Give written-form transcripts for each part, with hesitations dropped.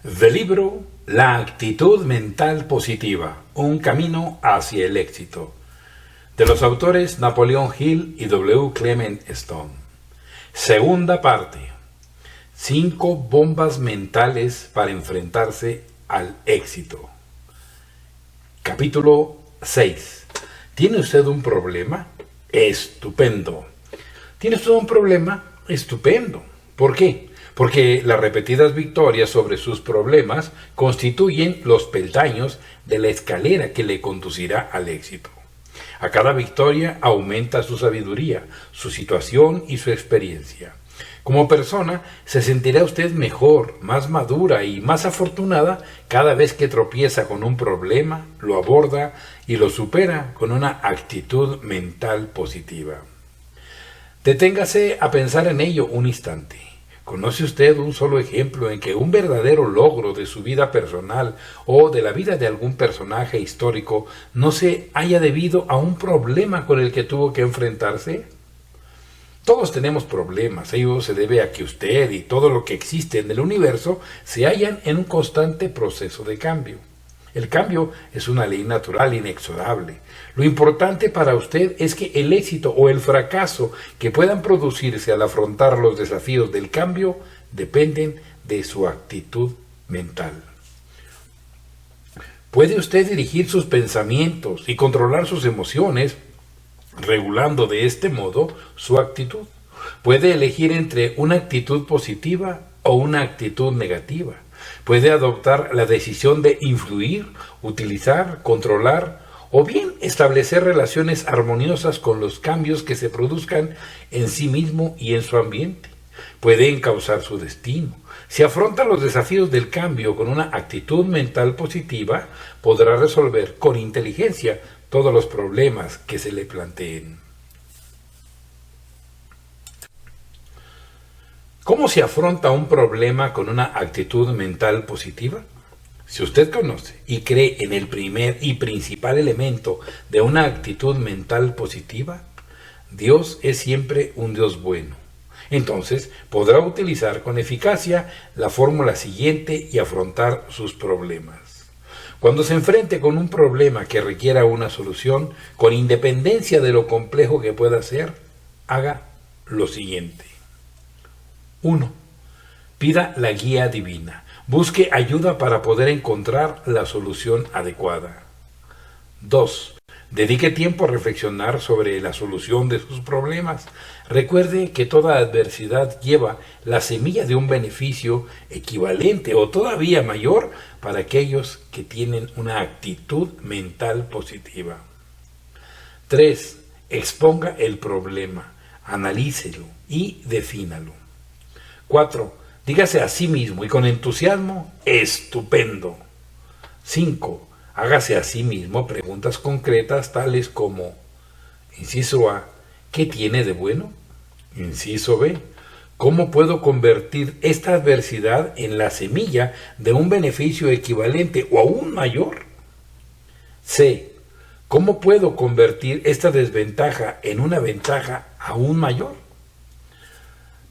Del libro La actitud mental positiva, un camino hacia el éxito, de los autores Napoleon Hill y W. Clement Stone. Segunda parte. 5 bombas mentales para enfrentarse al éxito. Capítulo 6. ¿Tiene usted un problema? Estupendo. ¿Tiene usted un problema? Estupendo. ¿Por qué? Porque las repetidas victorias sobre sus problemas constituyen los peldaños de la escalera que le conducirá al éxito. A cada victoria aumenta su sabiduría, su situación y su experiencia. Como persona, se sentirá usted mejor, más madura y más afortunada cada vez que tropieza con un problema, lo aborda y lo supera con una actitud mental positiva. Deténgase a pensar en ello un instante. ¿Conoce usted un solo ejemplo en que un verdadero logro de su vida personal o de la vida de algún personaje histórico no se haya debido a un problema con el que tuvo que enfrentarse? Todos tenemos problemas. Ello se debe a que usted y todo lo que existe en el universo se hallan en un constante proceso de cambio. El cambio es una ley natural inexorable. Lo importante para usted es que el éxito o el fracaso que puedan producirse al afrontar los desafíos del cambio dependen de su actitud mental. Puede usted dirigir sus pensamientos y controlar sus emociones, regulando de este modo su actitud. Puede elegir entre una actitud positiva o una actitud negativa. Puede adoptar la decisión de influir, utilizar, controlar o bien establecer relaciones armoniosas con los cambios que se produzcan en sí mismo y en su ambiente. Puede encauzar su destino. Si afronta los desafíos del cambio con una actitud mental positiva, podrá resolver con inteligencia todos los problemas que se le planteen. ¿Cómo se afronta un problema con una actitud mental positiva? Si usted conoce y cree en el primer y principal elemento de una actitud mental positiva, Dios es siempre un Dios bueno. Entonces podrá utilizar con eficacia la fórmula siguiente y afrontar sus problemas. Cuando se enfrente con un problema que requiera una solución, con independencia de lo complejo que pueda ser, haga lo siguiente. 1. Pida la guía divina. Busque ayuda para poder encontrar la solución adecuada. 2. Dedique tiempo a reflexionar sobre la solución de sus problemas. Recuerde que toda adversidad lleva la semilla de un beneficio equivalente o todavía mayor para aquellos que tienen una actitud mental positiva. 3. Exponga el problema, analícelo y defínalo. 4. Dígase a sí mismo y con entusiasmo, estupendo. 5. Hágase a sí mismo preguntas concretas tales como, inciso A, ¿qué tiene de bueno? Inciso B, ¿cómo puedo convertir esta adversidad en la semilla de un beneficio equivalente o aún mayor? C, ¿cómo puedo convertir esta desventaja en una ventaja aún mayor?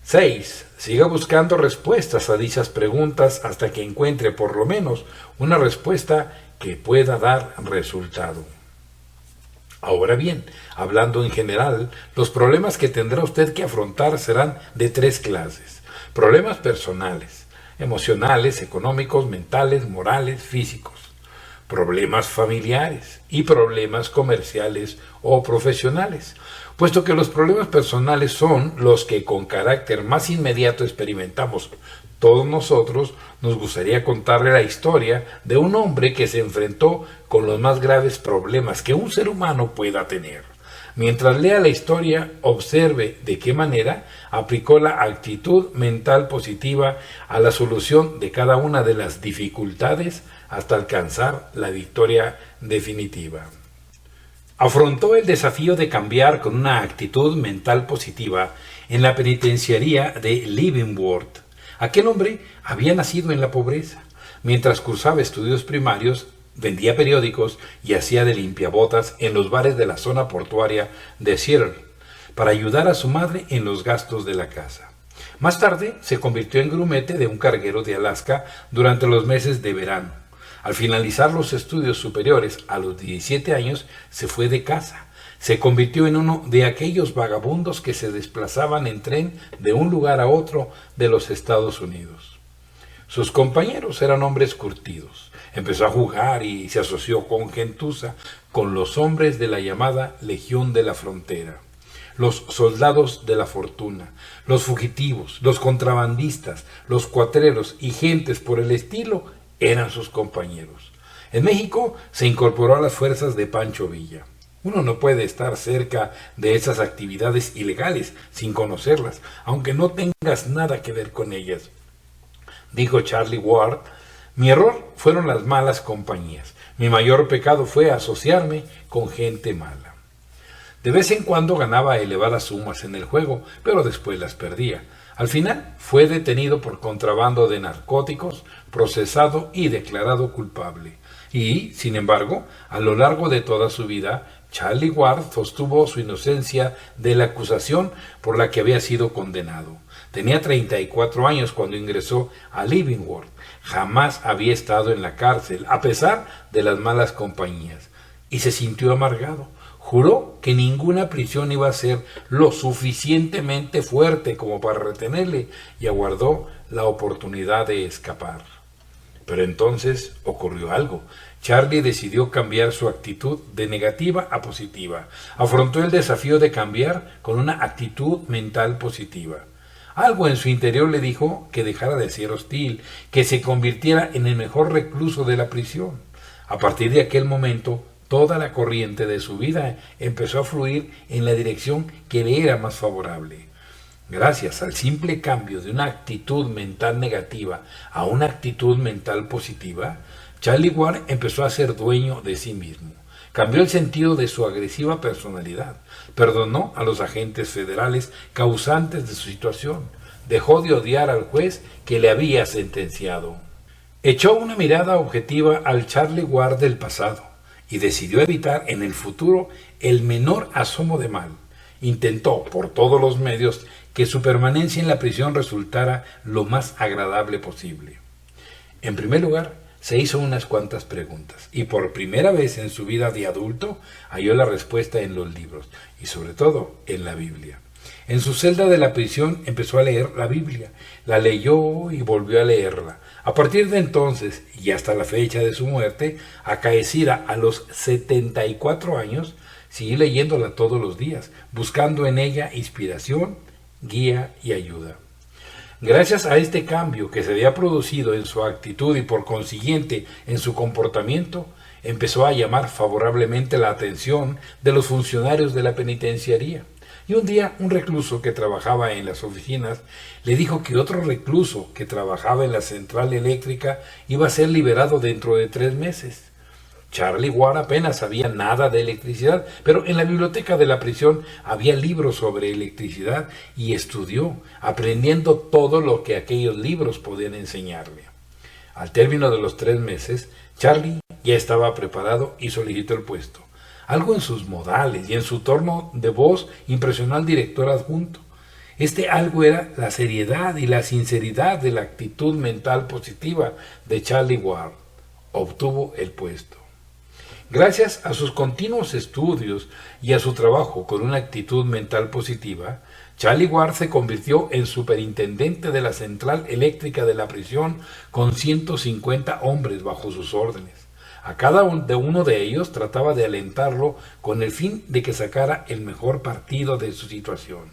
6. Siga buscando respuestas a dichas preguntas hasta que encuentre por lo menos una respuesta que pueda dar resultado. Ahora bien, hablando en general, los problemas que tendrá usted que afrontar serán de 3 clases. Problemas personales, emocionales, económicos, mentales, morales, físicos. Problemas familiares y problemas comerciales o profesionales, puesto que los problemas personales son los que con carácter más inmediato experimentamos todos nosotros. Nos gustaría contarle la historia de un hombre que se enfrentó con los más graves problemas que un ser humano pueda tener. Mientras lea la historia, observe de qué manera aplicó la actitud mental positiva a la solución de cada una de las dificultades hasta alcanzar la victoria definitiva. Afrontó el desafío de cambiar con una actitud mental positiva en la penitenciaría de Leavenworth. Aquel hombre había nacido en la pobreza. Mientras cursaba estudios primarios, vendía periódicos y hacía de limpiabotas en los bares de la zona portuaria de Seattle para ayudar a su madre en los gastos de la casa. Más tarde se convirtió en grumete de un carguero de Alaska durante los meses de verano. Al finalizar los estudios superiores a los 17 años se fue de casa. Se convirtió en uno de aquellos vagabundos que se desplazaban en tren de un lugar a otro de los Estados Unidos. Sus compañeros eran hombres curtidos. Empezó a jugar y se asoció con gentuza con los hombres de la llamada Legión de la Frontera, los soldados de la fortuna, los fugitivos, los contrabandistas, los cuatreros y gentes por el estilo eran sus compañeros. En México se incorporó a las fuerzas de Pancho Villa. Uno no puede estar cerca de esas actividades ilegales sin conocerlas, aunque no tengas nada que ver con ellas. Dijo Charlie Ward: mi error fueron las malas compañías. Mi mayor pecado fue asociarme con gente mala. De vez en cuando ganaba elevadas sumas en el juego, pero después las perdía. Al final fue detenido por contrabando de narcóticos, procesado y declarado culpable. Y, sin embargo, a lo largo de toda su vida, Charlie Ward sostuvo su inocencia de la acusación por la que había sido condenado. Tenía 34 años cuando ingresó a Leavenworth. Jamás había estado en la cárcel, a pesar de las malas compañías, y se sintió amargado. Juró que ninguna prisión iba a ser lo suficientemente fuerte como para retenerle y aguardó la oportunidad de escapar. Pero entonces ocurrió algo. Charlie decidió cambiar su actitud de negativa a positiva. Afrontó el desafío de cambiar con una actitud mental positiva. Algo en su interior le dijo que dejara de ser hostil, que se convirtiera en el mejor recluso de la prisión. A partir de aquel momento, toda la corriente de su vida empezó a fluir en la dirección que le era más favorable. Gracias al simple cambio de una actitud mental negativa a una actitud mental positiva, Charlie Ward empezó a ser dueño de sí mismo. Cambió el sentido de su agresiva personalidad. Perdonó a los agentes federales causantes de su situación. Dejó de odiar al juez que le había sentenciado. Echó una mirada objetiva al Charlie Ward del pasado y decidió evitar en el futuro el menor asomo de mal. Intentó por todos los medios que su permanencia en la prisión resultara lo más agradable posible. En primer lugar, se hizo unas cuantas preguntas y por primera vez en su vida de adulto halló la respuesta en los libros y sobre todo en la Biblia. En su celda de la prisión empezó a leer la Biblia, la leyó y volvió a leerla. A partir de entonces y hasta la fecha de su muerte, acaecida a los 74 años, siguió leyéndola todos los días, buscando en ella inspiración, guía y ayuda. Gracias a este cambio que se había producido en su actitud y por consiguiente en su comportamiento, empezó a llamar favorablemente la atención de los funcionarios de la penitenciaría. Y un día un recluso que trabajaba en las oficinas le dijo que otro recluso que trabajaba en la central eléctrica iba a ser liberado dentro de 3 meses. Charlie Ward apenas sabía nada de electricidad, pero en la biblioteca de la prisión había libros sobre electricidad y estudió, aprendiendo todo lo que aquellos libros podían enseñarle. Al término de los 3 meses, Charlie ya estaba preparado y solicitó el puesto. Algo en sus modales y en su tono de voz impresionó al director adjunto. Este algo era la seriedad y la sinceridad de la actitud mental positiva de Charlie Ward. Obtuvo el puesto. Gracias a sus continuos estudios y a su trabajo con una actitud mental positiva, Charlie Ward se convirtió en superintendente de la central eléctrica de la prisión con 150 hombres bajo sus órdenes. A cada uno de ellos trataba de alentarlo con el fin de que sacara el mejor partido de su situación.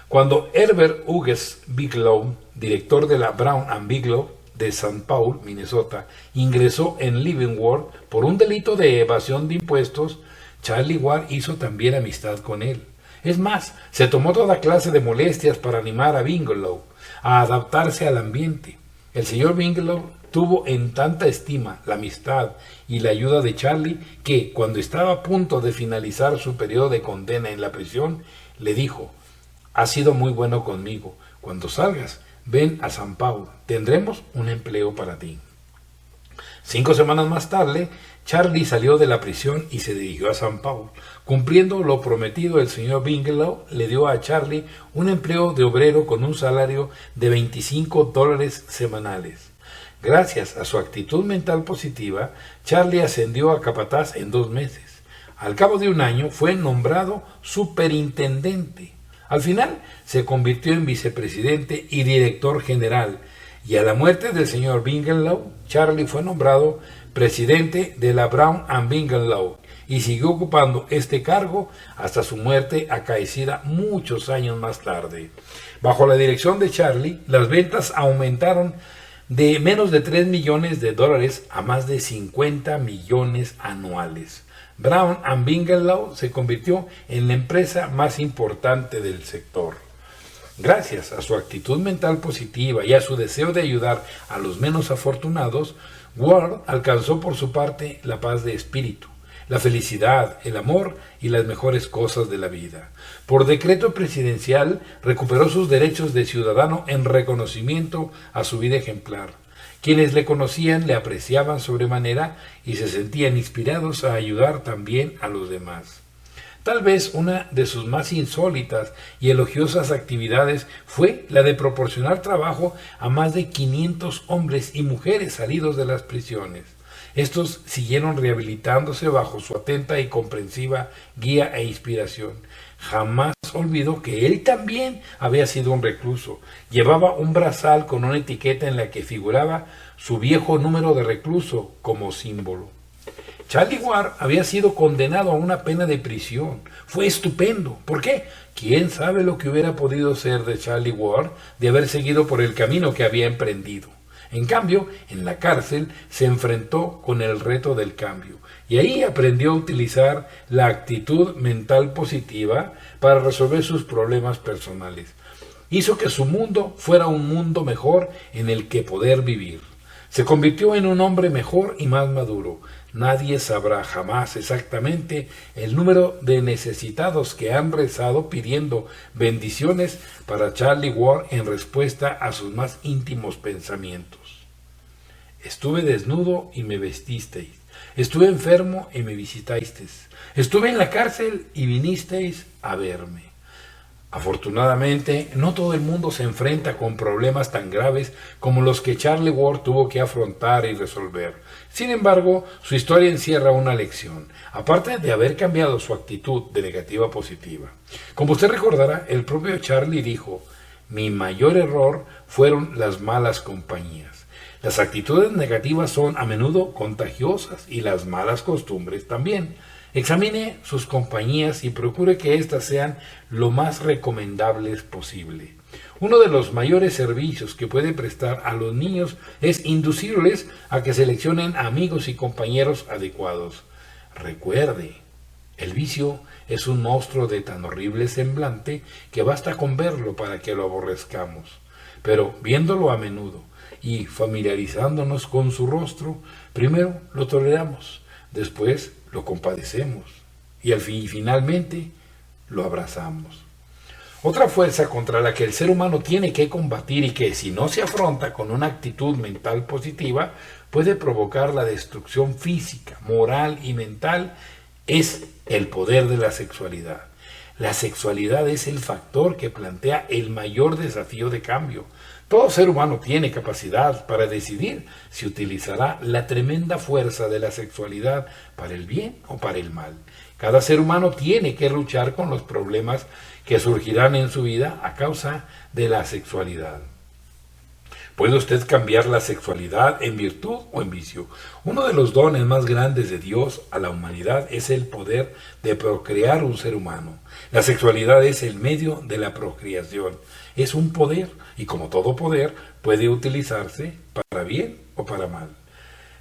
Cuando Herbert Hughes Bigelow, director de la Brown and Bigelow de St. Paul, Minnesota, ingresó en Leavenworth por un delito de evasión de impuestos, Charlie Ward hizo también amistad con él. Es más, se tomó toda clase de molestias para animar a Bigelow a adaptarse al ambiente. El señor Bigelow tuvo en tanta estima la amistad y la ayuda de Charlie que, cuando estaba a punto de finalizar su periodo de condena en la prisión, le dijo: «Has sido muy bueno conmigo. Cuando salgas, ven a San Paul. Tendremos un empleo para ti». 5 semanas más tarde, Charlie salió de la prisión y se dirigió a San Paulo. Cumpliendo lo prometido, el señor Bigelow le dio a Charlie un empleo de obrero con un salario de $25 semanales. Gracias a su actitud mental positiva, Charlie ascendió a capataz en 2 meses. Al cabo de un año fue nombrado superintendente. Al final se convirtió en vicepresidente y director general, y a la muerte del señor Bigelow, Charlie fue nombrado presidente de la Brown and Bigelow y siguió ocupando este cargo hasta su muerte acaecida muchos años más tarde. Bajo la dirección de Charlie, las ventas aumentaron de menos de $3 millones a más de 50 millones anuales. Brown and Bigelow se convirtió en la empresa más importante del sector. Gracias a su actitud mental positiva y a su deseo de ayudar a los menos afortunados, Ward alcanzó por su parte la paz de espíritu, la felicidad, el amor y las mejores cosas de la vida. Por decreto presidencial recuperó sus derechos de ciudadano en reconocimiento a su vida ejemplar. Quienes le conocían le apreciaban sobremanera y se sentían inspirados a ayudar también a los demás. Tal vez una de sus más insólitas y elogiosas actividades fue la de proporcionar trabajo a más de 500 hombres y mujeres salidos de las prisiones. Estos siguieron rehabilitándose bajo su atenta y comprensiva guía e inspiración. Jamás olvidó que él también había sido un recluso. Llevaba un brazal con una etiqueta en la que figuraba su viejo número de recluso como símbolo. Charlie Ward había sido condenado a una pena de prisión. Fue estupendo. ¿Por qué? ¿Quién sabe lo que hubiera podido ser de Charlie Ward de haber seguido por el camino que había emprendido? En cambio, en la cárcel se enfrentó con el reto del cambio y ahí aprendió a utilizar la actitud mental positiva para resolver sus problemas personales. Hizo que su mundo fuera un mundo mejor en el que poder vivir. Se convirtió en un hombre mejor y más maduro. Nadie sabrá jamás exactamente el número de necesitados que han rezado pidiendo bendiciones para Charlie Ward en respuesta a sus más íntimos pensamientos. Estuve desnudo y me vestisteis. Estuve enfermo y me visitasteis. Estuve en la cárcel y vinisteis a verme. Afortunadamente, no todo el mundo se enfrenta con problemas tan graves como los que Charlie Ward tuvo que afrontar y resolver. Sin embargo, su historia encierra una lección, aparte de haber cambiado su actitud de negativa a positiva. Como usted recordará, el propio Charlie dijo: "Mi mayor error fueron las malas compañías". Las actitudes negativas son a menudo contagiosas y las malas costumbres también. Examine sus compañías y procure que éstas sean lo más recomendables posible. Uno de los mayores servicios que puede prestar a los niños es inducirles a que seleccionen amigos y compañeros adecuados. Recuerde, el vicio es un monstruo de tan horrible semblante que basta con verlo para que lo aborrezcamos. Pero viéndolo a menudo y familiarizándonos con su rostro, primero lo toleramos, después lo compadecemos y finalmente lo abrazamos. Otra fuerza contra la que el ser humano tiene que combatir y que, si no se afronta con una actitud mental positiva, puede provocar la destrucción física, moral y mental, es el poder de la sexualidad. La sexualidad es el factor que plantea el mayor desafío de cambio. Todo ser humano tiene capacidad para decidir si utilizará la tremenda fuerza de la sexualidad para el bien o para el mal. Cada ser humano tiene que luchar con los problemas que surgirán en su vida a causa de la sexualidad. ¿Puede usted cambiar la sexualidad en virtud o en vicio? Uno de los dones más grandes de Dios a la humanidad es el poder de procrear un ser humano. La sexualidad es el medio de la procreación. Es un poder y, como todo poder, puede utilizarse para bien o para mal.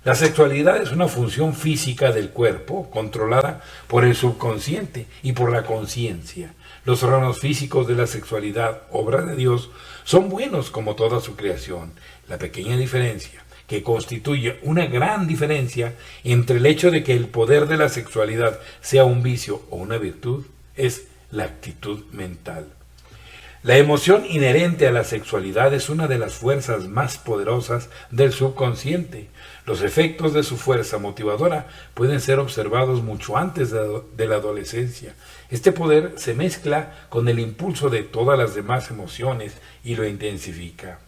La sexualidad es una función física del cuerpo controlada por el subconsciente y por la conciencia. Los órganos físicos de la sexualidad, obra de Dios, son buenos como toda su creación. La pequeña diferencia, que constituye una gran diferencia entre el hecho de que el poder de la sexualidad sea un vicio o una virtud, es la actitud mental. La emoción inherente a la sexualidad es una de las fuerzas más poderosas del subconsciente. Los efectos de su fuerza motivadora pueden ser observados mucho antes de la adolescencia. Este poder se mezcla con el impulso de todas las demás emociones y lo intensifica.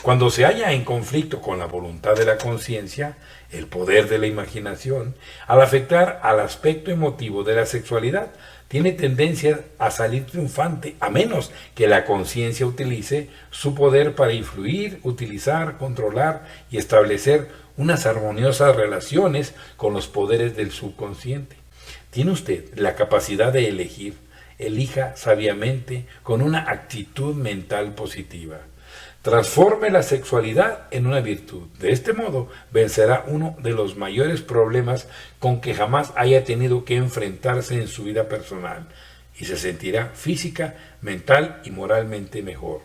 Cuando se halla en conflicto con la voluntad de la conciencia, el poder de la imaginación, al afectar al aspecto emotivo de la sexualidad, tiene tendencia a salir triunfante, a menos que la conciencia utilice su poder para influir, utilizar, controlar y establecer unas armoniosas relaciones con los poderes del subconsciente. Tiene usted la capacidad de elegir. Elija sabiamente con una actitud mental positiva. Transforme la sexualidad en una virtud. De este modo vencerá uno de los mayores problemas con que jamás haya tenido que enfrentarse en su vida personal y se sentirá física, mental y moralmente mejor.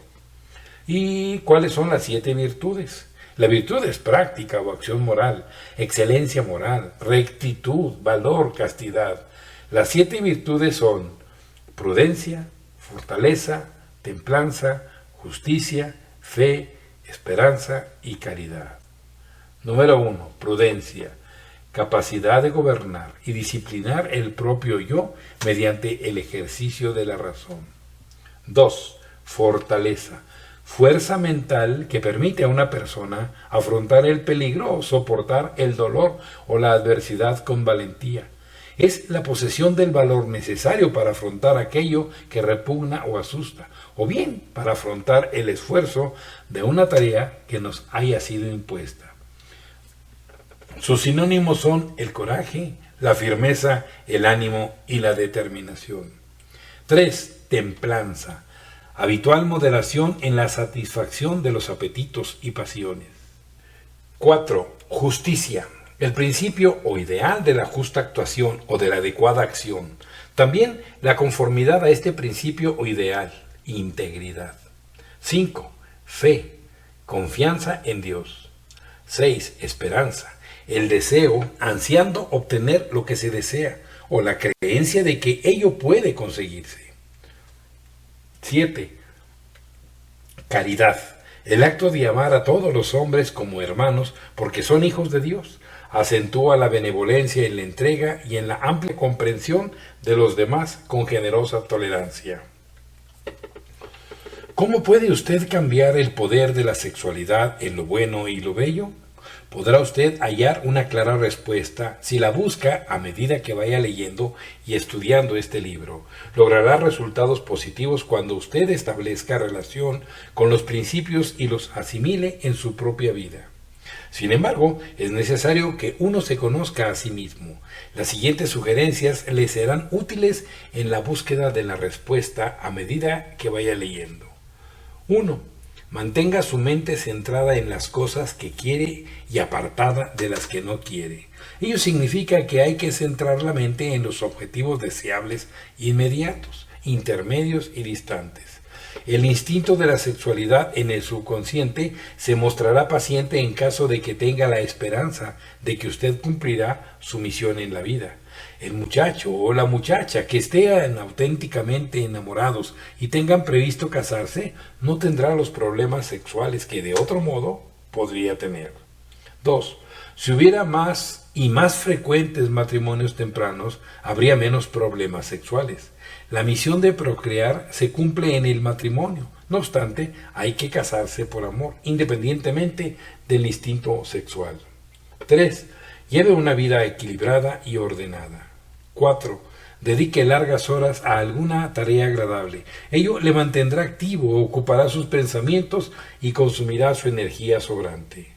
¿Y cuáles son las 7 virtudes? La virtud es práctica o acción moral, excelencia moral, rectitud, valor, castidad. Las 7 virtudes son prudencia, fortaleza, templanza, justicia, fe, esperanza y caridad. Número 1. Prudencia. Capacidad de gobernar y disciplinar el propio yo mediante el ejercicio de la razón. 2. Fortaleza. Fuerza mental que permite a una persona afrontar el peligro o soportar el dolor o la adversidad con valentía. Es la posesión del valor necesario para afrontar aquello que repugna o asusta, o bien para afrontar el esfuerzo de una tarea que nos haya sido impuesta. Sus sinónimos son el coraje, la firmeza, el ánimo y la determinación. 3. Templanza. Habitual moderación en la satisfacción de los apetitos y pasiones. 4. Justicia. El principio o ideal de la justa actuación o de la adecuada acción. También la conformidad a este principio o ideal. Integridad. 5. Fe. Confianza en Dios. 6. Esperanza. El deseo, ansiando obtener lo que se desea, o la creencia de que ello puede conseguirse. 7. Caridad. El acto de amar a todos los hombres como hermanos porque son hijos de Dios. Acentúa la benevolencia en la entrega y en la amplia comprensión de los demás con generosa tolerancia. ¿Cómo puede usted cambiar el poder de la sexualidad en lo bueno y lo bello? Podrá usted hallar una clara respuesta si la busca a medida que vaya leyendo y estudiando este libro. Logrará resultados positivos cuando usted establezca relación con los principios y los asimile en su propia vida. Sin embargo, es necesario que uno se conozca a sí mismo. Las siguientes sugerencias le serán útiles en la búsqueda de la respuesta a medida que vaya leyendo. 1. Mantenga su mente centrada en las cosas que quiere y apartada de las que no quiere. Ello significa que hay que centrar la mente en los objetivos deseables inmediatos, intermedios y distantes. El instinto de la sexualidad en el subconsciente se mostrará paciente en caso de que tenga la esperanza de que usted cumplirá su misión en la vida. El muchacho o la muchacha que estén auténticamente enamorados y tengan previsto casarse no tendrá los problemas sexuales que de otro modo podría tener. 2. Si hubiera más y más frecuentes matrimonios tempranos, habría menos problemas sexuales. La misión de procrear se cumple en el matrimonio. No obstante, hay que casarse por amor, independientemente del instinto sexual. 3. Lleve una vida equilibrada y ordenada. 4. Dedique largas horas a alguna tarea agradable. Ello le mantendrá activo, ocupará sus pensamientos y consumirá su energía sobrante.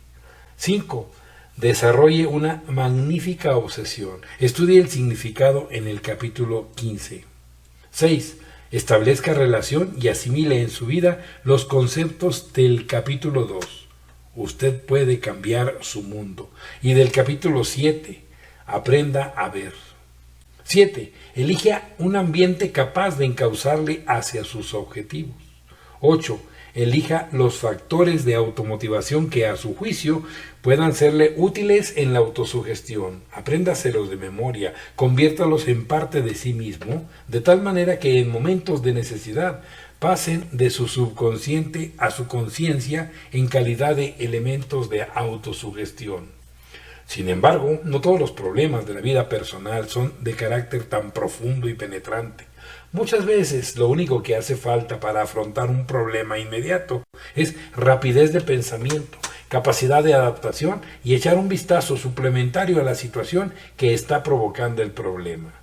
5. Desarrolle una magnífica obsesión. Estudie el significado en el capítulo 15. 6. Establezca relación y asimile en su vida los conceptos del capítulo 2. Usted puede cambiar su mundo. Y del capítulo 7. Aprenda a ver. 7. Elija un ambiente capaz de encauzarle hacia sus objetivos. 8. Elija los factores de automotivación que a su juicio puedan serle útiles en la autosugestión. Apréndaselos de memoria, conviértalos en parte de sí mismo, de tal manera que en momentos de necesidad pasen de su subconsciente a su conciencia en calidad de elementos de autosugestión. Sin embargo, no todos los problemas de la vida personal son de carácter tan profundo y penetrante. Muchas veces lo único que hace falta para afrontar un problema inmediato es rapidez de pensamiento, capacidad de adaptación y echar un vistazo suplementario a la situación que está provocando el problema.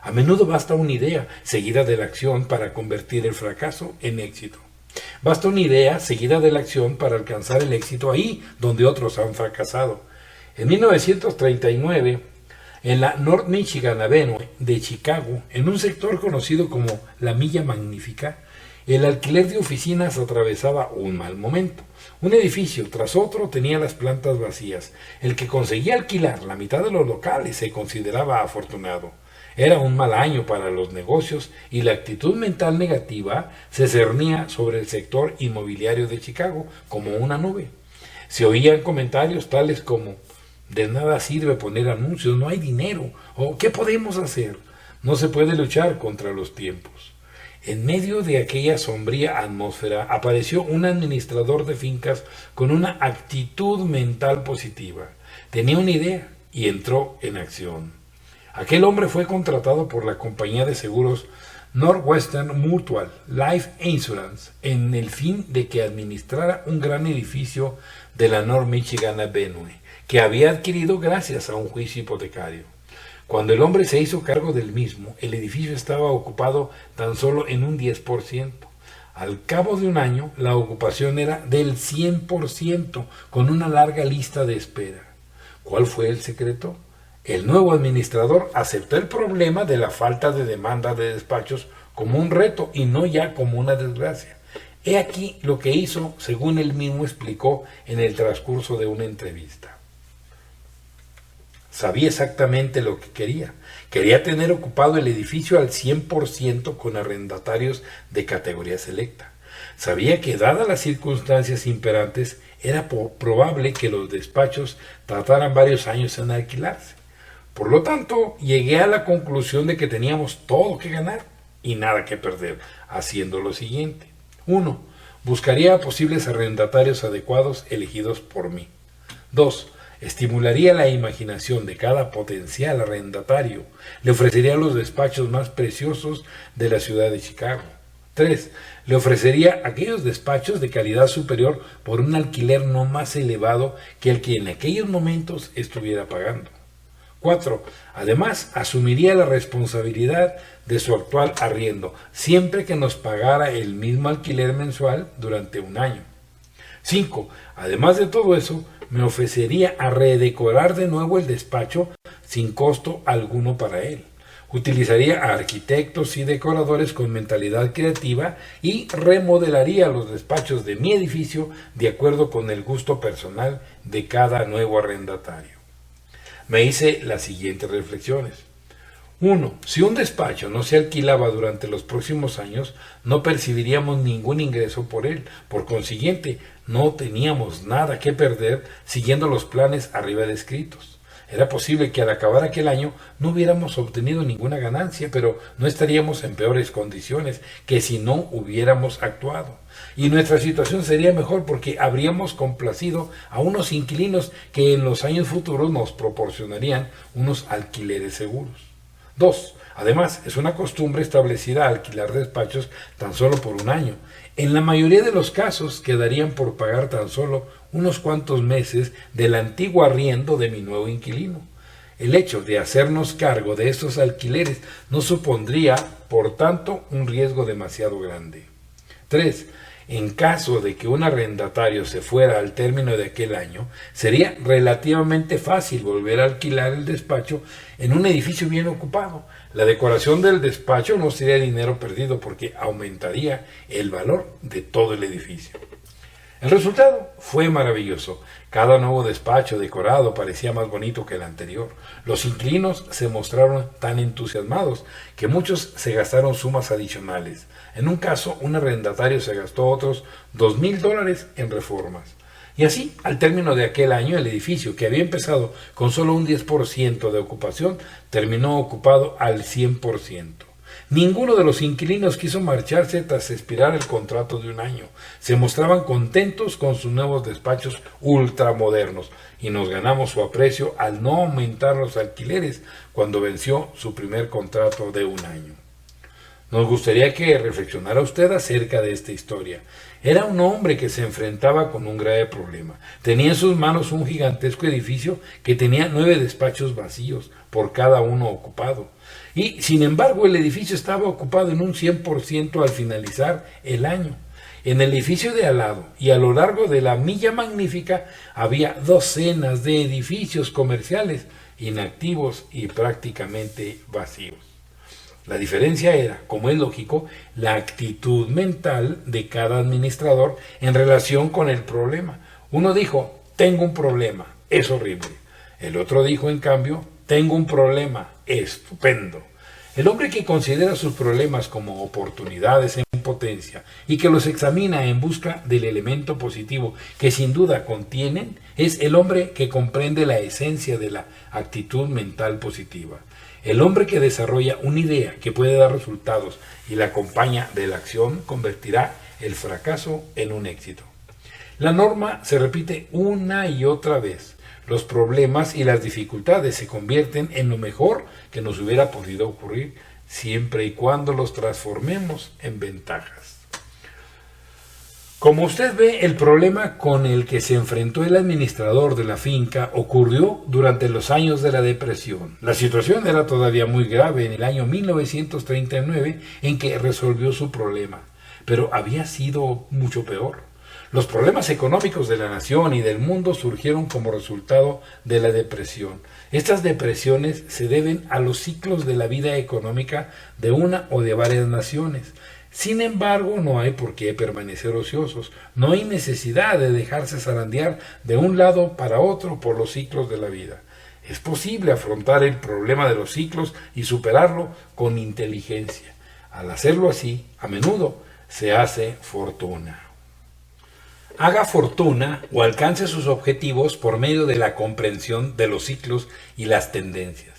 A menudo basta una idea seguida de la acción para convertir el fracaso en éxito. Basta una idea seguida de la acción para alcanzar el éxito ahí donde otros han fracasado. En 1939, en la North Michigan Avenue de Chicago, en un sector conocido como la Milla Magnífica, el alquiler de oficinas atravesaba un mal momento. Un edificio tras otro tenía las plantas vacías. El que conseguía alquilar la mitad de los locales se consideraba afortunado. Era un mal año para los negocios y la actitud mental negativa se cernía sobre el sector inmobiliario de Chicago como una nube. Se oían comentarios tales como: de nada sirve poner anuncios, no hay dinero, o ¿qué podemos hacer? No se puede luchar contra los tiempos. En medio de aquella sombría atmósfera apareció un administrador de fincas con una actitud mental positiva. Tenía una idea y entró en acción. Aquel hombre fue contratado por la compañía de seguros Northwestern Mutual Life Insurance en el fin de que administrara un gran edificio de la North Michigan Avenue, que había adquirido gracias a un juicio hipotecario. Cuando el hombre se hizo cargo del mismo, el edificio estaba ocupado tan solo en un 10%. Al cabo de un año, la ocupación era del 100%, con una larga lista de espera. ¿Cuál fue el secreto? El nuevo administrador aceptó el problema de la falta de demanda de despachos como un reto y no ya como una desgracia. He aquí lo que hizo, según él mismo explicó en el transcurso de una entrevista. Sabía exactamente lo que quería. Quería tener ocupado el edificio al 100% con arrendatarios de categoría selecta. Sabía que, dadas las circunstancias imperantes, era probable que los despachos tardaran varios años en alquilarse. Por lo tanto, llegué a la conclusión de que teníamos todo que ganar y nada que perder, haciendo lo siguiente. 1. Buscaría posibles arrendatarios adecuados elegidos por mí. 2. Estimularía la imaginación de cada potencial arrendatario. Le ofrecería los despachos más preciosos de la ciudad de Chicago. 3. Le ofrecería aquellos despachos de calidad superior por un alquiler no más elevado que el que en aquellos momentos estuviera pagando. 4. Además, asumiría la responsabilidad de su actual arriendo, siempre que nos pagara el mismo alquiler mensual durante un año. 5. Además de todo eso, me ofrecería a redecorar de nuevo el despacho sin costo alguno para él. Utilizaría a arquitectos y decoradores con mentalidad creativa y remodelaría los despachos de mi edificio de acuerdo con el gusto personal de cada nuevo arrendatario. Me hice las siguientes reflexiones. 1. Si un despacho no se alquilaba durante los próximos años, no percibiríamos ningún ingreso por él. Por consiguiente, no teníamos nada que perder siguiendo los planes arriba descritos. Era posible que al acabar aquel año no hubiéramos obtenido ninguna ganancia, pero no estaríamos en peores condiciones que si no hubiéramos actuado. Y nuestra situación sería mejor porque habríamos complacido a unos inquilinos que en los años futuros nos proporcionarían unos alquileres seguros. 2. Además, es una costumbre establecida alquilar despachos tan solo por un año. En la mayoría de los casos quedarían por pagar tan solo unos cuantos meses del antiguo arriendo de mi nuevo inquilino. El hecho de hacernos cargo de estos alquileres no supondría, por tanto, un riesgo demasiado grande. 3. En caso de que un arrendatario se fuera al término de aquel año, sería relativamente fácil volver a alquilar el despacho en un edificio bien ocupado. La decoración del despacho no sería dinero perdido porque aumentaría el valor de todo el edificio. El resultado fue maravilloso. Cada nuevo despacho decorado parecía más bonito que el anterior. Los inquilinos se mostraron tan entusiasmados que muchos se gastaron sumas adicionales. En un caso, un arrendatario se gastó otros $2,000 en reformas. Y así, al término de aquel año, el edificio, que había empezado con solo un 10% de ocupación, terminó ocupado al 100%. Ninguno de los inquilinos quiso marcharse tras expirar el contrato de un año. Se mostraban contentos con sus nuevos despachos ultramodernos y nos ganamos su aprecio al no aumentar los alquileres cuando venció su primer contrato de un año. Nos gustaría que reflexionara usted acerca de esta historia. Era un hombre que se enfrentaba con un grave problema. Tenía en sus manos un gigantesco edificio que tenía 9 despachos vacíos, por cada uno ocupado. Y, sin embargo, el edificio estaba ocupado en un 100% al finalizar el año. En el edificio de al lado y a lo largo de la Milla Magnífica había docenas de edificios comerciales inactivos y prácticamente vacíos. La diferencia era, como es lógico, la actitud mental de cada administrador en relación con el problema. Uno dijo, tengo un problema, es horrible. El otro dijo, en cambio, tengo un problema, estupendo. El hombre que considera sus problemas como oportunidades en potencia y que los examina en busca del elemento positivo que sin duda contienen, es el hombre que comprende la esencia de la actitud mental positiva. El hombre que desarrolla una idea que puede dar resultados y la acompaña de la acción convertirá el fracaso en un éxito. La norma se repite una y otra vez. Los problemas y las dificultades se convierten en lo mejor que nos hubiera podido ocurrir siempre y cuando los transformemos en ventajas. Como usted ve, el problema con el que se enfrentó el administrador de la finca ocurrió durante los años de la depresión. La situación era todavía muy grave en el año 1939 en que resolvió su problema, pero había sido mucho peor. Los problemas económicos de la nación y del mundo surgieron como resultado de la depresión. Estas depresiones se deben a los ciclos de la vida económica de una o de varias naciones. Sin embargo, no hay por qué permanecer ociosos, no hay necesidad de dejarse zarandear de un lado para otro por los ciclos de la vida. Es posible afrontar el problema de los ciclos y superarlo con inteligencia. Al hacerlo así, a menudo se hace fortuna. Haga fortuna o alcance sus objetivos por medio de la comprensión de los ciclos y las tendencias.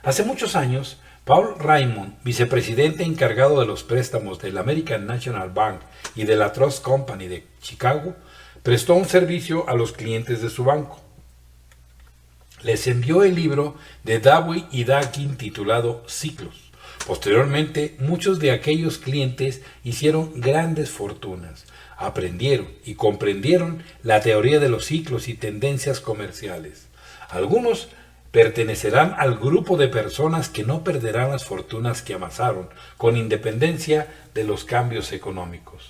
Hace muchos años, Paul Raymond, vicepresidente encargado de los préstamos del American National Bank y de la Trust Company de Chicago, prestó un servicio a los clientes de su banco. Les envió el libro de Dewey y Dakin titulado Ciclos. Posteriormente, muchos de aquellos clientes hicieron grandes fortunas, aprendieron y comprendieron la teoría de los ciclos y tendencias comerciales. Algunos pertenecerán al grupo de personas que no perderán las fortunas que amasaron, con independencia de los cambios económicos.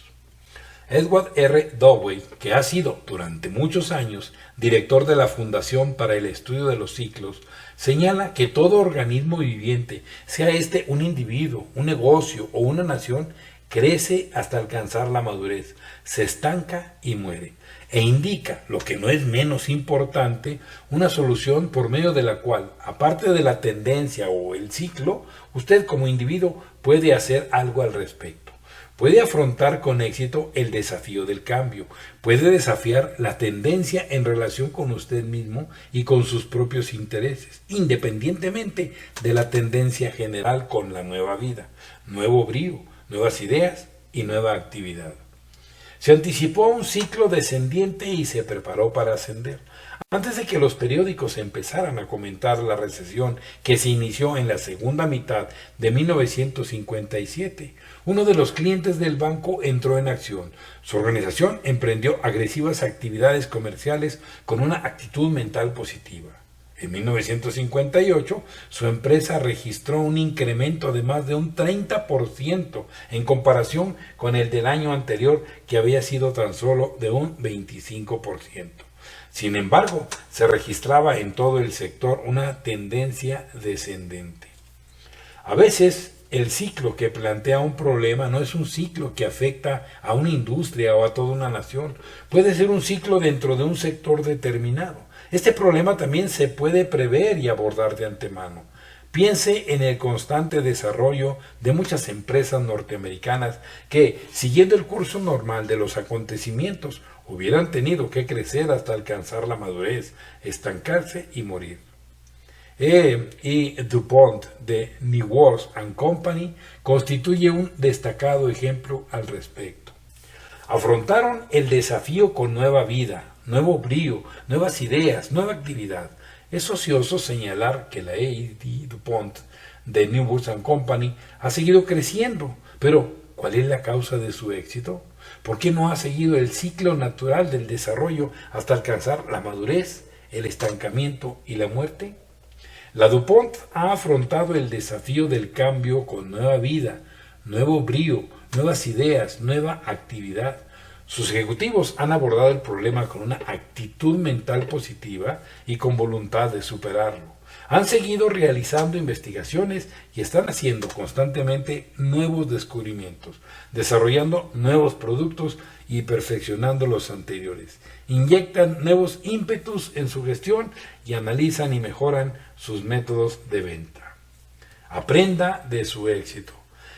Edward R. Dewey, que ha sido durante muchos años director de la Fundación para el Estudio de los Ciclos, señala que todo organismo viviente, sea este un individuo, un negocio o una nación, crece hasta alcanzar la madurez, se estanca y muere, e indica, lo que no es menos importante, una solución por medio de la cual, aparte de la tendencia o el ciclo, usted como individuo puede hacer algo al respecto. Puede afrontar con éxito el desafío del cambio, puede desafiar la tendencia en relación con usted mismo y con sus propios intereses, independientemente de la tendencia general con la nueva vida, nuevo brío, nuevas ideas y nueva actividad. Se anticipó a un ciclo descendiente y se preparó para ascender. Antes de que los periódicos empezaran a comentar la recesión que se inició en la segunda mitad de 1957, uno de los clientes del banco entró en acción. Su organización emprendió agresivas actividades comerciales con una actitud mental positiva. En 1958, su empresa registró un incremento de más de un 30% en comparación con el del año anterior, que había sido tan solo de un 25%. Sin embargo, se registraba en todo el sector una tendencia descendente. A veces, el ciclo que plantea un problema no es un ciclo que afecta a una industria o a toda una nación. Puede ser un ciclo dentro de un sector determinado. Este problema también se puede prever y abordar de antemano. Piense en el constante desarrollo de muchas empresas norteamericanas que, siguiendo el curso normal de los acontecimientos, hubieran tenido que crecer hasta alcanzar la madurez, estancarse y morir. Y DuPont de News & Company constituye un destacado ejemplo al respecto. Afrontaron el desafío con nueva vida, nuevo brío, nuevas ideas, nueva actividad. Es ocioso señalar que la A.D. DuPont de News & Company ha seguido creciendo, pero ¿cuál es la causa de su éxito? ¿Por qué no ha seguido el ciclo natural del desarrollo hasta alcanzar la madurez, el estancamiento y la muerte? La DuPont ha afrontado el desafío del cambio con nueva vida, nuevo brío, nuevas ideas, nueva actividad. Sus ejecutivos han abordado el problema con una actitud mental positiva y con voluntad de superarlo. Han seguido realizando investigaciones y están haciendo constantemente nuevos descubrimientos, desarrollando nuevos productos y perfeccionando los anteriores. Inyectan nuevos ímpetus en su gestión y analizan y mejoran sus métodos de venta. Aprenda de su éxito.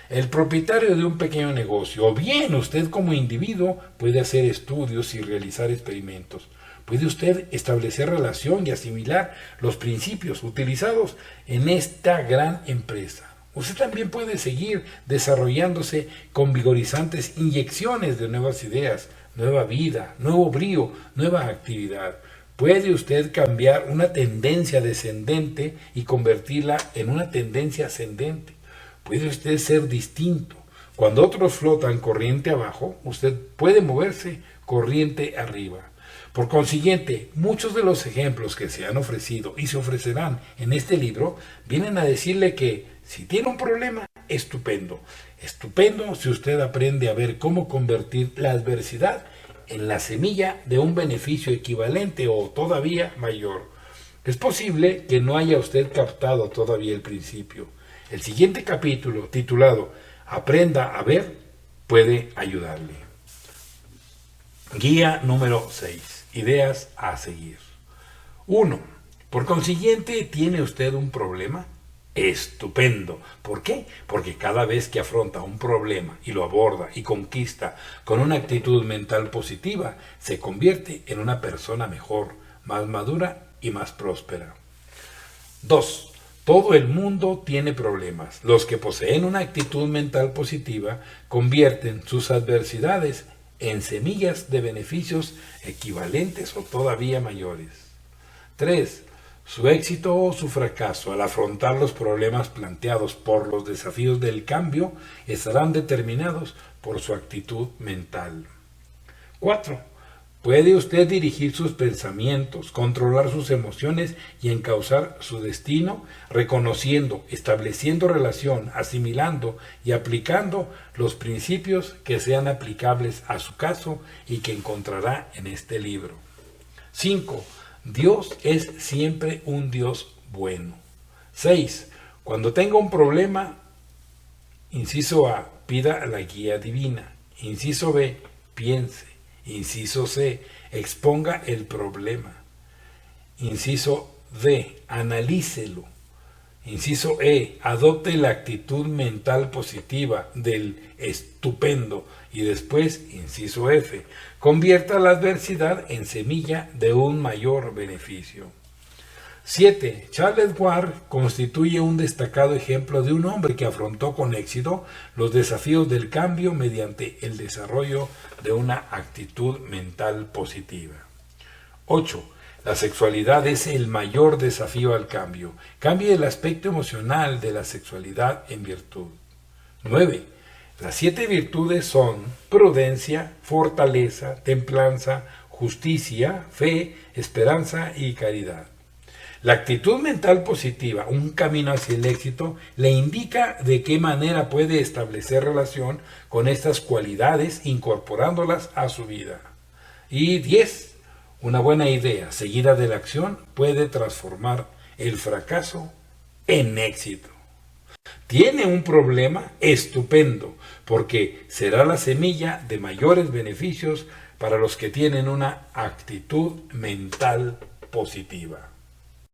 El propietario de un pequeño negocio, o bien usted como individuo, puede hacer estudios y realizar experimentos. Puede usted establecer relación y asimilar los principios utilizados en esta gran empresa. Usted también puede seguir desarrollándose con vigorizantes inyecciones de nuevas ideas, nueva vida, nuevo brío, nueva actividad. Puede usted cambiar una tendencia descendente y convertirla en una tendencia ascendente. Puede usted ser distinto. Cuando otros flotan corriente abajo, usted puede moverse corriente arriba. Por consiguiente, muchos de los ejemplos que se han ofrecido y se ofrecerán en este libro vienen a decirle que si tiene un problema, estupendo. Estupendo si usted aprende a ver cómo convertir la adversidad en la semilla de un beneficio equivalente o todavía mayor. Es posible que no haya usted captado todavía el principio. El siguiente capítulo, titulado Aprenda a ver, puede ayudarle. Guía número 6. Ideas a seguir. 1. Por consiguiente, ¿tiene usted un problema? Estupendo. ¿Por qué? Porque cada vez que afronta un problema y lo aborda y conquista con una actitud mental positiva, se convierte en una persona mejor, más madura y más próspera. 2. Todo el mundo tiene problemas. Los que poseen una actitud mental positiva convierten sus adversidades en semillas de beneficios equivalentes o todavía mayores. 3. Su éxito o su fracaso al afrontar los problemas planteados por los desafíos del cambio estarán determinados por su actitud mental. 4. Puede usted dirigir sus pensamientos, controlar sus emociones y encauzar su destino, reconociendo, estableciendo relación, asimilando y aplicando los principios que sean aplicables a su caso y que encontrará en este libro. 5. Dios es siempre un Dios bueno. 6. Cuando tenga un problema, inciso A, pida la guía divina. Inciso B, piense. Inciso C, exponga el problema. Inciso D, analícelo. Inciso E, adopte la actitud mental positiva del estupendo. Y después, inciso F, convierta la adversidad en semilla de un mayor beneficio. 7. Charles Ward constituye un destacado ejemplo de un hombre que afrontó con éxito los desafíos del cambio mediante el desarrollo de una actitud mental positiva. 8. La sexualidad es el mayor desafío al cambio. Cambie el aspecto emocional de la sexualidad en virtud. 9. Las 7 virtudes son prudencia, fortaleza, templanza, justicia, fe, esperanza y caridad. La actitud mental positiva, un camino hacia el éxito, le indica de qué manera puede establecer relación con estas cualidades incorporándolas a su vida. Y 10. Una buena idea seguida de la acción puede transformar el fracaso en éxito. ¿Tiene un problema? Estupendo, porque será la semilla de mayores beneficios para los que tienen una actitud mental positiva.